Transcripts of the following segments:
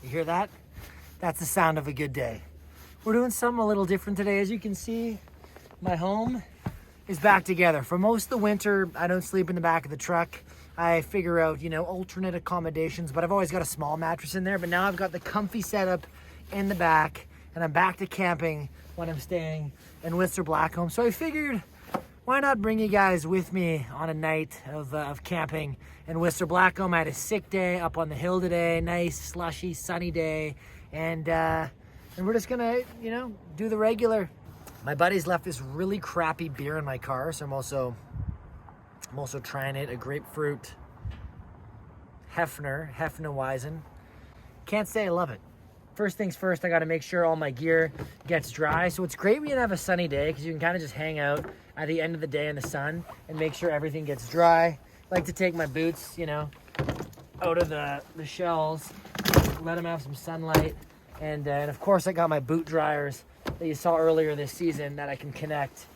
You hear that? That's the sound of a good day. We're doing something a little different today. As you can see, my home is back together. For most of the winter, I don't sleep in the back of the truck. I figure out, alternate accommodations, but I've always got a small mattress in there. But now I've got the comfy setup in the back, and I'm back to camping when I'm staying in Whistler Blackcomb. So I figured, why not bring you guys with me on a night of camping in Whistler Blackcomb. I had a sick day up on the hill today, nice, slushy, sunny day, and we're just gonna, do the regular. My buddies left this really crappy beer in my car, so I'm also trying it, a grapefruit Hefnerweizen. Can't say I love it. First things first, I gotta make sure all my gear gets dry. So it's great when you have a sunny day because you can kind of just hang out at the end of the day in the sun and make sure everything gets dry. I like to take my boots, out of the shells, let them have some sunlight. And of course I got my boot dryers that you saw earlier this season that I can connect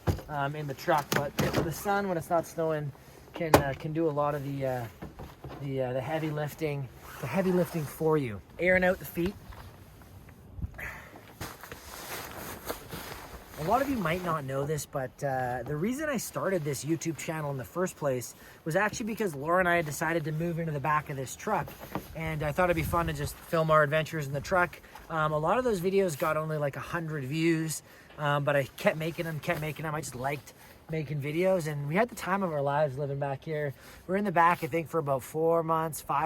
in the truck. But the sun, when it's not snowing, can do a lot of the heavy lifting, for you. Airing out the feet. A lot of you might not know this, but the reason I started this YouTube channel in the first place was actually because Laura and I had decided to move into the back of this truck, and I thought it'd be fun to just film our adventures in the truck. A lot of those videos got only like 100 views, but I kept making them. I just liked making videos, and we had the time of our lives living back here. We're in the back, I think, for about 5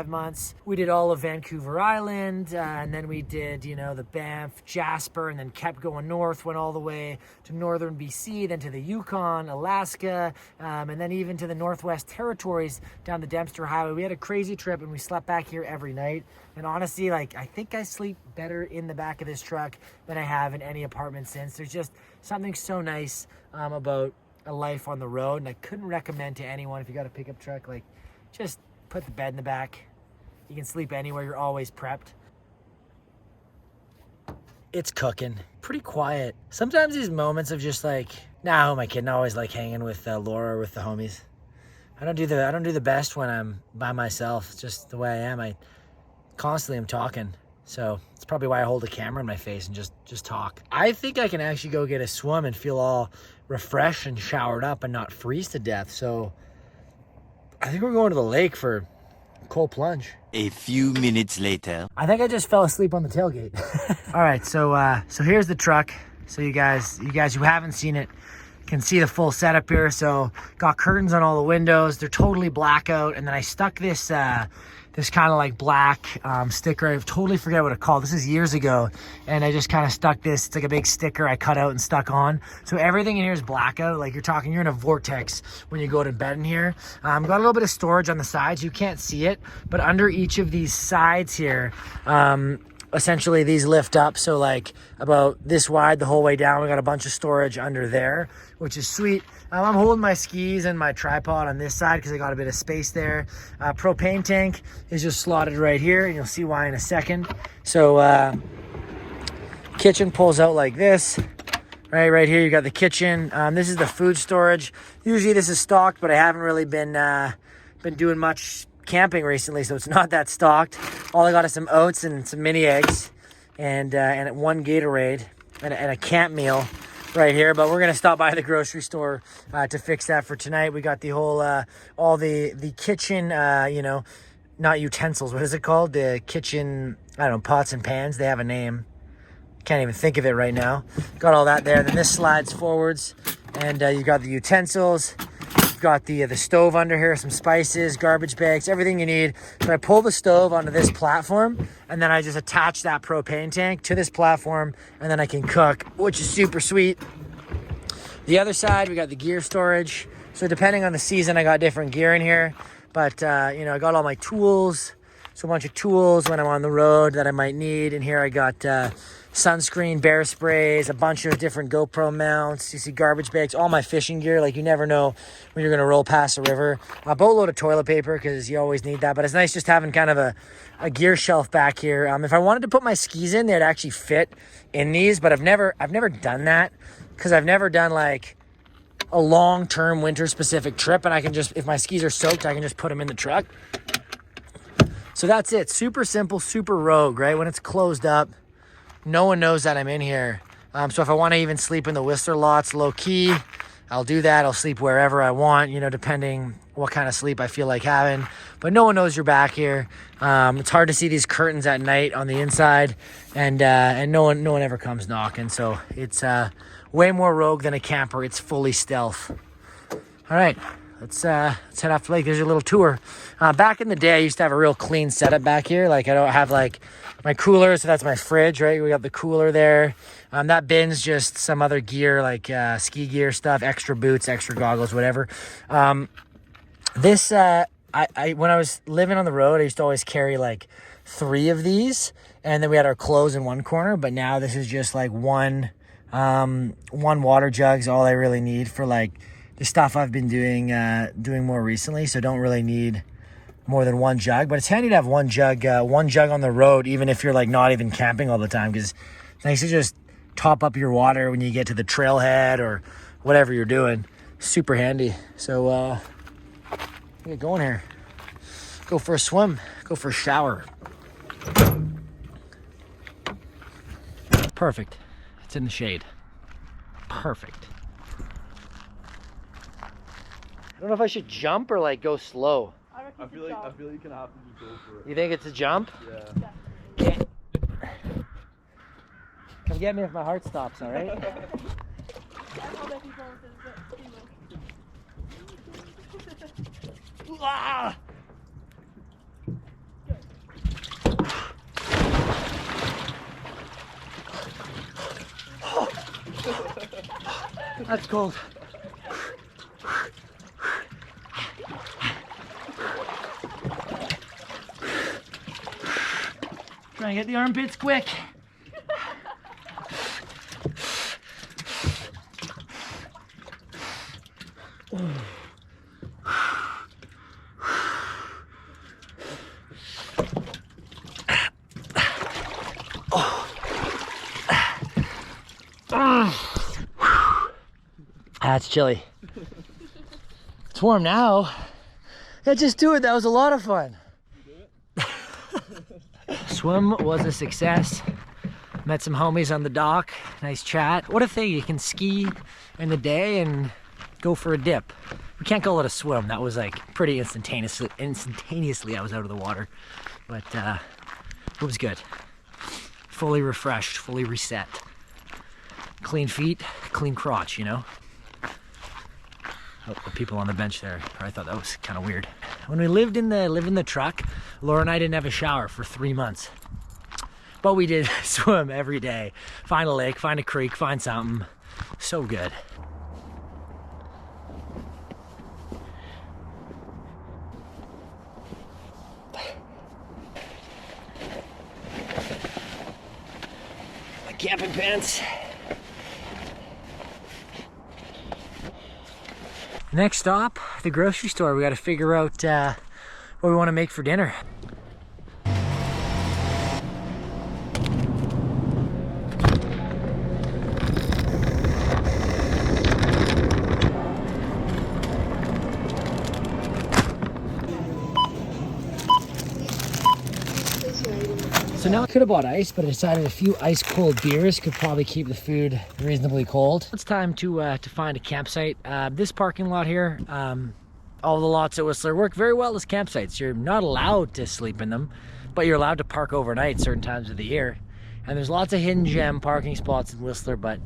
months. We did all of Vancouver Island, and then we did, the Banff, Jasper, and then kept going north, went all the way to northern BC, then to the Yukon, Alaska, and then even to the Northwest Territories down the Dempster Highway. We had a crazy trip, and we slept back here every night. And honestly, I think I sleep better in the back of this truck than I have in any apartment since. There's just something so nice about a life on the road, and I couldn't recommend to anyone, if you got a pickup truck, just put the bed in the back. You can sleep anywhere, you're always prepped. It's cooking, pretty quiet. Sometimes these moments of just who am I kidding? I always like hanging with Laura or with the homies. I don't do the best when I'm by myself. It's just the way I am. I constantly am talking. So it's probably why I hold a camera in my face and just talk. I think I can actually go get a swim and feel all refreshed and showered up and not freeze to death. So I think we're going to the lake for a cold plunge. A few minutes later. I think I just fell asleep on the tailgate. All right, so here's the truck. So you guys who haven't seen it can see the full setup here. So got curtains on all the windows. They're totally blackout, and then I stuck this kind of black sticker. I totally forget what it's called. This is years ago, and I just kind of stuck this. It's like a big sticker I cut out and stuck on. So everything in here is blackout. You're in a vortex when you go to bed in here. Got a little bit of storage on the sides. You can't see it, but under each of these sides here, essentially these lift up. So about this wide the whole way down. We got a bunch of storage under there, which is sweet. I'm holding my skis and my tripod on this side because I got a bit of space there. Propane tank is just slotted right here, and you'll see why in a second. So kitchen pulls out like this. Right here you got the kitchen. This is the food storage. Usually this is stocked, but I haven't really been doing much camping recently, so it's not that stocked. All I got is some oats and some mini eggs, and one Gatorade and a camp meal right here. But we're gonna stop by the grocery store to fix that for tonight. We got the whole all the kitchen, not utensils. What is it called? The kitchen, I don't know, pots and pans. They have a name. Can't even think of it right now. Got all that there. Then this slides forwards, and you got the utensils. Got the stove under here, some spices, garbage bags, everything you need. So I pull the stove onto this platform, and then I just attach that propane tank to this platform, and then I can cook, which is super sweet. The other side, we got the gear storage. So depending on the season, I got different gear in here. But, I got all my tools. So a bunch of tools when I'm on the road that I might need. And here I got sunscreen, bear sprays, a bunch of different GoPro mounts. You see garbage bags, all my fishing gear. You never know when you're going to roll past a river. A boatload of toilet paper because you always need that. But it's nice just having kind of a gear shelf back here. If I wanted to put my skis in, they'd actually fit in these. But I've never done that because I've never done a long-term winter-specific trip. And I can just, if my skis are soaked, I can just put them in the truck. So that's it. Super simple, super rogue, right? When it's closed up, no one knows that I'm in here. So if I want to even sleep in the Whistler lots low key, I'll do that. I'll sleep wherever I want, you know, depending what kind of sleep I feel like having. But no one knows you're back here. It's hard to see these curtains at night on the inside, and no one ever comes knocking. So it's way more rogue than a camper. It's fully stealth. All right, let's head off the lake. There's your little tour. Back in the day, I used to have a real clean setup back here. Like I don't have like my cooler, so that's my fridge, right? We got the cooler there. That bin's just some other gear, like ski gear stuff, extra boots, extra goggles, whatever. This, when I was living on the road, I used to always carry like 3 of these, and then we had our clothes in one corner. But now this is just like one water jug's all I really need for like the stuff I've been doing more recently. So don't really need more than 1 jug, but it's handy to have one jug on the road, even if you're like not even camping all the time, because it's nice to just top up your water when you get to the trailhead or whatever you're doing. Super handy. So get going here. Go for a swim. Go for a shower. Perfect. It's in the shade. Perfect. I don't know if I should jump or like go slow. I feel like you can have to just go for it. You think it's a jump? Yeah. Okay. Come get me if my heart stops, all right? Ah! That's cold. Try and get the armpits quick. That's chilly. It's warm now. Yeah, just do it. That was a lot of fun. Swim was a success. Met some homies on the dock. Nice chat. What a thing. You can ski in the day and go for a dip. We can't call it a swim. That was like pretty instantaneously I was out of the water. But it was good. Fully refreshed, fully reset. Clean feet, clean crotch, you know? Oh, the people on the bench there, I thought that was kind of weird. When we lived in the truck, Laura and I didn't have a shower for 3 months. But we did swim every day. Find a lake, find a creek, find something. So good. My camping pants. Next stop, the grocery store. We got to figure out what we want to make for dinner. So now I could have bought ice, but I decided a few ice cold beers could probably keep the food reasonably cold. It's time to find a campsite. This parking lot here, all the lots at Whistler work very well as campsites. You're not allowed to sleep in them, but you're allowed to park overnight certain times of the year. And there's lots of hidden gem parking spots in Whistler, but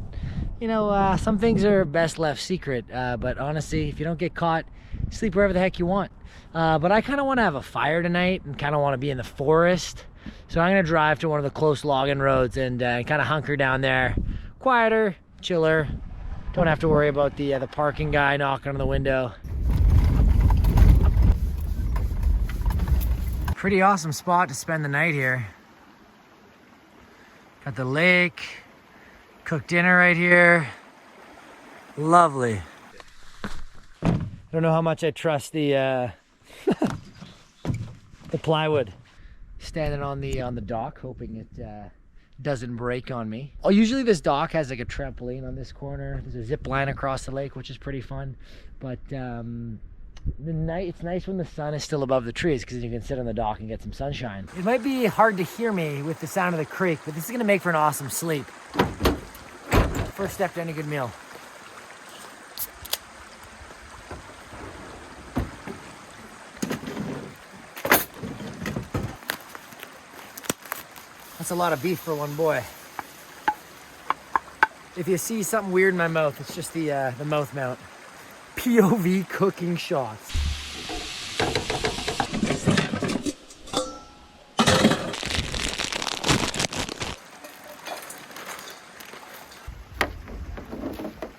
you know, some things are best left secret. But honestly, if you don't get caught, sleep wherever the heck you want. But I kind of want to have a fire tonight and kind of want to be in the forest. So I'm gonna drive to one of the close logging roads and kind of hunker down there. Quieter, chiller. Don't have to worry about the parking guy knocking on the window. Pretty awesome spot to spend the night here. Got the lake, cooked dinner right here. Lovely. I don't know how much I trust the the plywood. Standing on the dock, hoping it doesn't break on me. Oh, usually this dock has like a trampoline on this corner. There's a zip line across the lake, which is pretty fun. But It's nice when the sun is still above the trees because you can sit on the dock and get some sunshine. It might be hard to hear me with the sound of the creek, but this is gonna make for an awesome sleep. First step to any good meal. That's a lot of beef for one boy. If you see something weird in my mouth, it's just the mouth mount. POV cooking shots.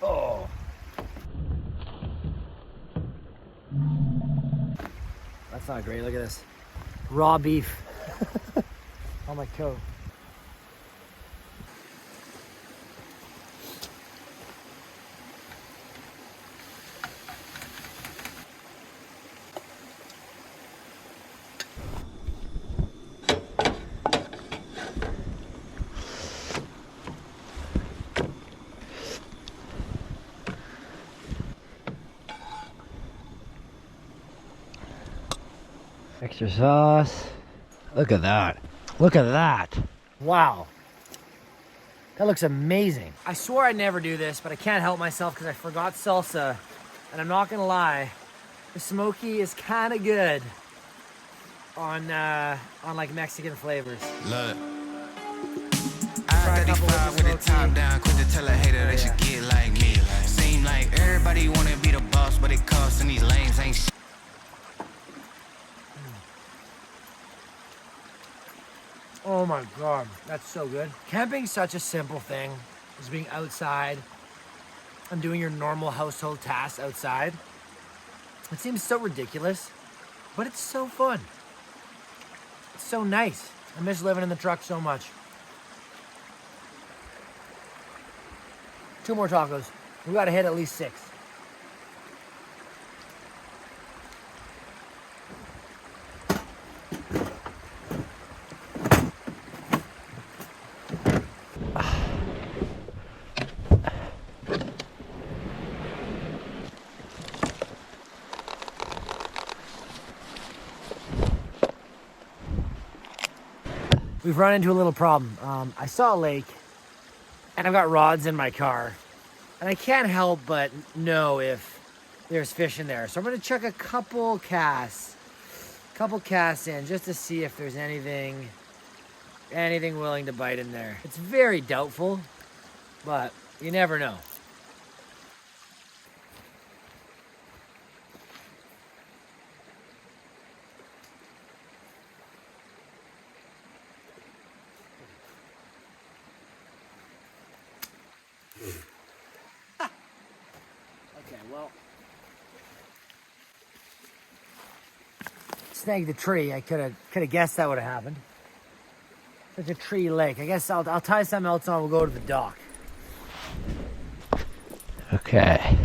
Oh. That's not great, look at this. Raw beef on my coat. Extra sauce. Look at that. Look at that. Wow. That looks amazing. I swore I'd never do this, but I can't help myself because I forgot salsa. And I'm not gonna lie, the smoky is kind of good on like Mexican flavors. Look, I-35 with the top down, quick to tell a hater they should get like me. Seem like everybody wanna be the boss, but it costs and these lames ain't shit. Oh my God, that's so good. Camping's such a simple thing. Just being outside and doing your normal household tasks outside. It seems so ridiculous, but it's so fun. It's so nice. I miss living in the truck so much. 2 more tacos. We gotta hit at least 6. We've run into a little problem. I saw a lake and I've got rods in my car and I can't help but know if there's fish in there. So I'm gonna chuck a couple casts in just to see if there's anything willing to bite in there. It's very doubtful, but you never know. Okay, well, snagged the tree. I could have guessed that would have happened. Such a tree lake. I guess I'll tie something else on. We'll go to the dock. Okay.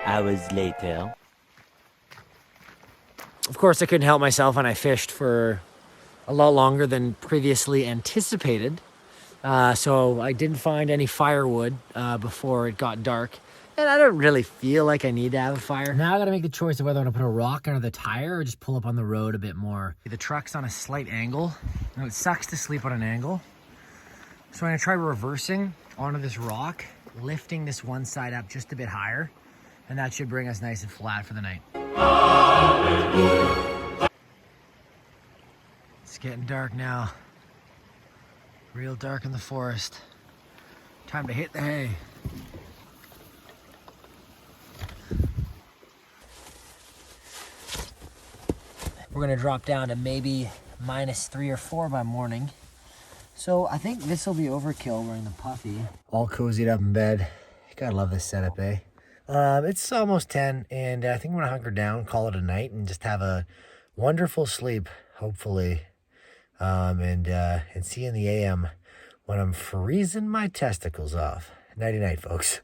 Hours later. Of course, I couldn't help myself and I fished for a lot longer than previously anticipated. So I didn't find any firewood before it got dark. And I don't really feel like I need to have a fire. Now I gotta make the choice of whether I wanna put a rock under the tire or just pull up on the road a bit more. The truck's on a slight angle. Now it sucks to sleep on an angle. So I'm gonna try reversing onto this rock, lifting this one side up just a bit higher. And that should bring us nice and flat for the night. It's getting dark now. Real dark in the forest. Time to hit the hay. We're gonna drop down to maybe -3 or 4 by morning. So I think this will be overkill wearing the puffy. All cozied up in bed. Gotta love this setup, eh? It's almost 10, and I think I'm gonna hunker down, call it a night, and just have a wonderful sleep, hopefully. And see you in the AM when I'm freezing my testicles off. Nighty night, folks.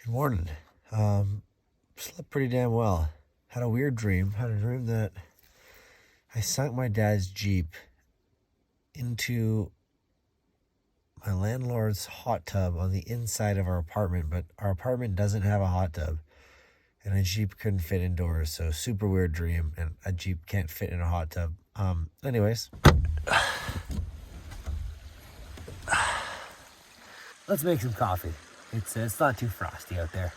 Good morning. Slept pretty damn well. Had a weird dream. Had a dream that I sunk my dad's Jeep into my landlord's hot tub on the inside of our apartment, but our apartment doesn't have a hot tub, and a Jeep couldn't fit indoors. So super weird dream, and a Jeep can't fit in a hot tub. Anyways, let's make some coffee. It's not too frosty out there.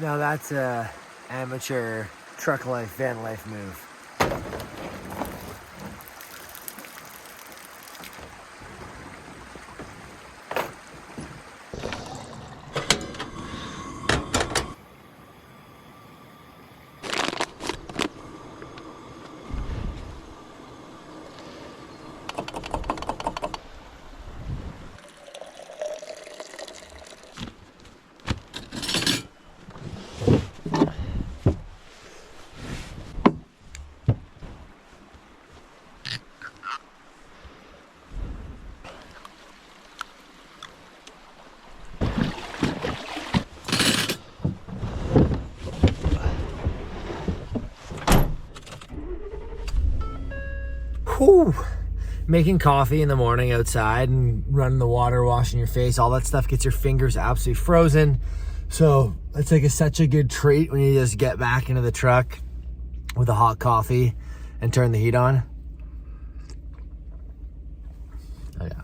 Now that's a amateur truck life, van life move. Whew. Making coffee in the morning outside and running the water, washing your face, all that stuff gets your fingers absolutely frozen. So it's like such a good treat when you just get back into the truck with a hot coffee and turn the heat on. Oh yeah,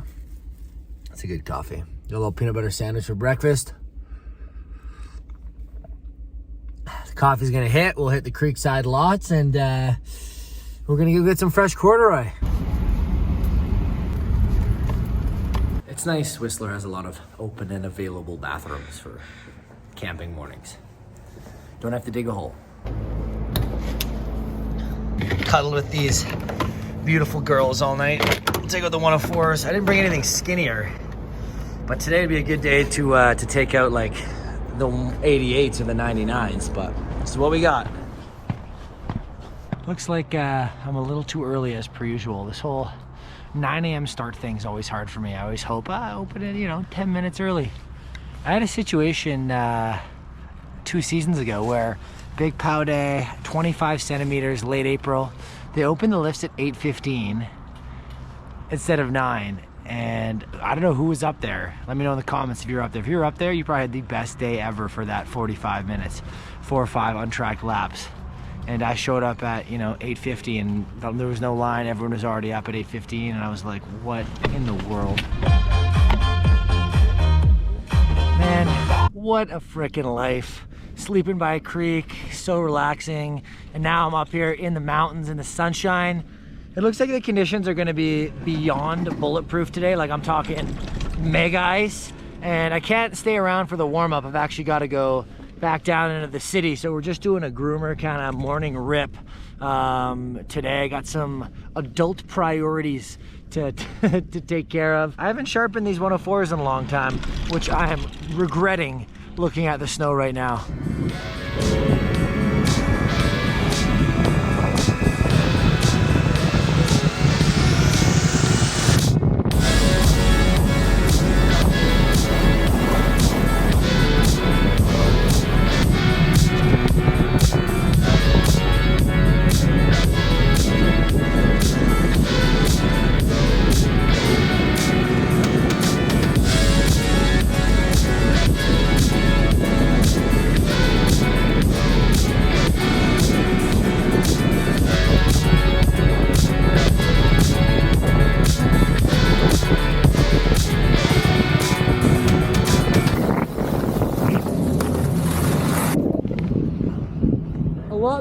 it's a good coffee. Got a little peanut butter sandwich for breakfast. The coffee's gonna hit. We'll hit the Creekside lots, and we're gonna go get some fresh corduroy. It's nice. Whistler has a lot of open and available bathrooms for camping mornings. Don't have to dig a hole. Cuddled with these beautiful girls all night. Take out the 104s. I didn't bring anything skinnier, but today would be a good day to take out like the 88s or the 99s, but this is what we got. Looks like I'm a little too early as per usual. This whole 9 a.m. start thing's always hard for me. I always hope I open it, 10 minutes early. I had a situation 2 seasons ago where big pow day, 25 centimeters, late April. They opened the lifts at 8:15 instead of 9. And I don't know who was up there. Let me know in the comments if you're up there. If you're up there, you probably had the best day ever for that 45 minutes, 4 or 5 untracked laps. And I showed up at 8:50 and there was no line. Everyone was already up at 8:15 and I was like, what in the world? Man, what a freaking life. Sleeping by a creek, so relaxing. And now I'm up here in the mountains in the sunshine. It looks like the conditions are gonna be beyond bulletproof today. Like I'm talking mega ice. And I can't stay around for the warm up. I've actually gotta go back down into the city, so we're just doing a groomer kind of morning rip today. I got some adult priorities to take care of. I haven't sharpened these 104s in a long time, which I am regretting looking at the snow right now.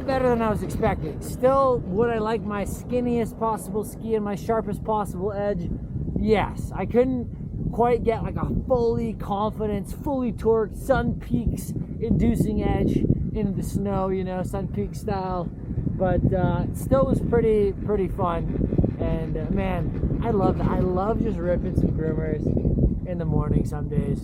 Better than I was expecting. Still, would I like my skinniest possible ski and my sharpest possible edge? Yes. I couldn't quite get like a fully confidence, fully torqued, Sun Peaks inducing edge into the snow, you know, Sun Peak style. But it still was pretty fun. And man, I love that. I love just ripping some groomers in the morning some days.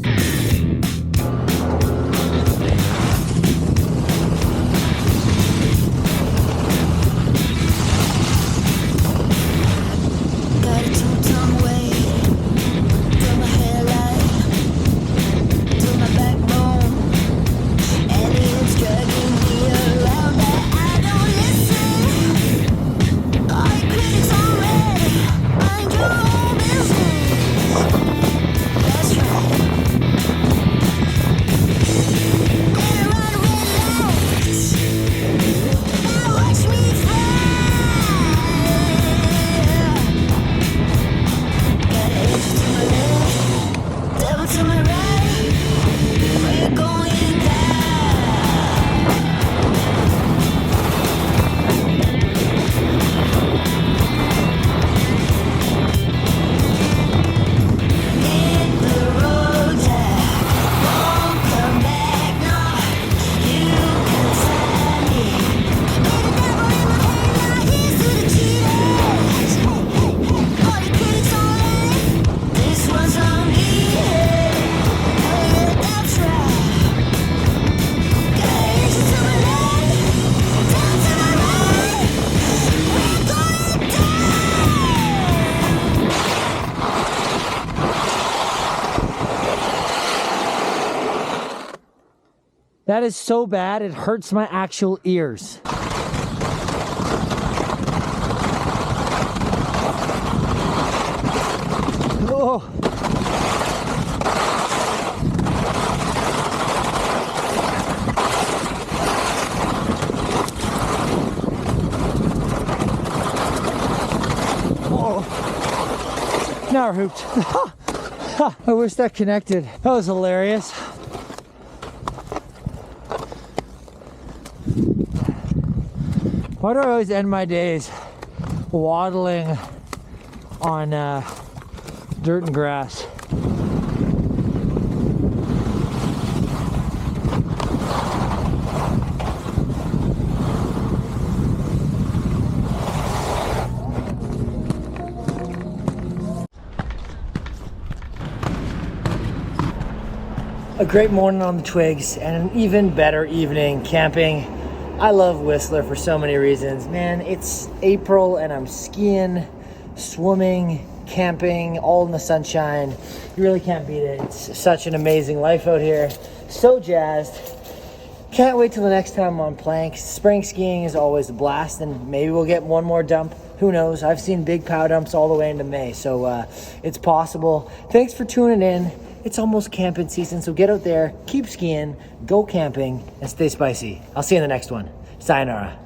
That is so bad, it hurts my actual ears. Oh. Oh. Now we're hooped. I wish that connected. That was hilarious. Why do I always end my days waddling on dirt and grass? A great morning on the twigs and an even better evening camping. I love Whistler for so many reasons. Man, it's April and I'm skiing, swimming, camping, all in the sunshine. You really can't beat it. It's such an amazing life out here. So jazzed. Can't wait till the next time I'm on planks. Spring skiing is always a blast, and maybe we'll get one more dump. Who knows? I've seen big pow dumps all the way into May, so it's possible. Thanks for tuning in. It's almost camping season, so get out there, keep skiing, go camping, and stay spicy. I'll see you in the next one. Sayonara.